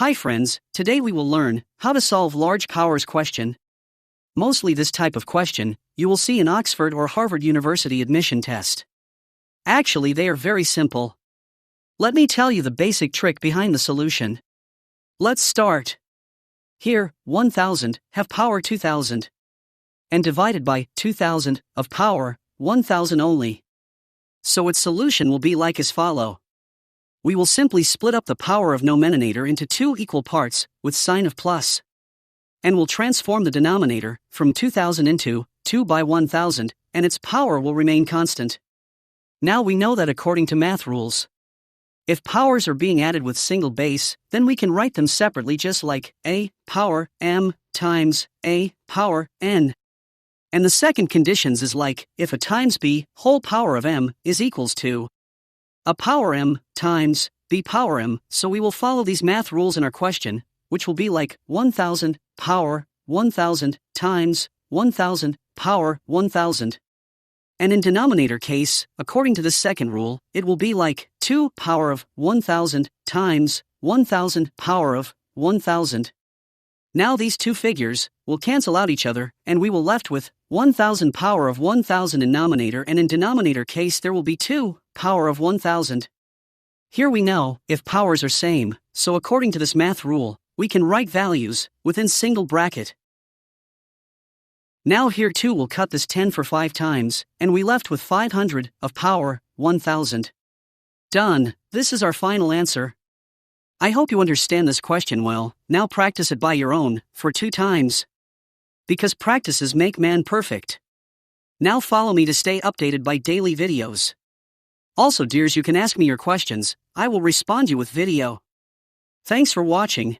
Hi friends, today we will learn how to solve large powers question. Mostly this type of question, you will see in Oxford or Harvard University admission test. Actually they are very simple. Let me tell you the basic trick behind the solution. Let's start. Here, 1000 have power 2000. And divided by 2000 of power 1000 only. So its solution will be like as follow. We will simply split up the power of nominator into two equal parts with sign of plus. And we'll transform the denominator from 2000 into 2 by 1000, and its power will remain constant. Now we know that according to math rules, if powers are being added with single base, then we can write them separately just like a power m times a power n. And the second conditions is like if a times b whole power of m is equals to a power m times b power m, so we will follow these math rules in our question, which will be like 1000 power 1000 times 1000 power 1000. And in denominator case, according to this second rule, it will be like 2 power of 1000 times 1000 power of 1000. Now these two figures will cancel out each other, and we will left with 1000 power of 1000 in nominator, and in denominator case there will be 2 power of 1000. Here we know if powers are same, so according to this math rule, we can write values within single bracket. Now here too we'll cut this 10 for 5 times, and we left with 500 of power 1000. Done. This is our final answer. I hope you understand this question well. Now practice it by your own, for 2 times. Because practices make man perfect. Now follow me to stay updated by daily videos. Also dears, you can ask me your questions, I will respond you with video. Thanks for watching.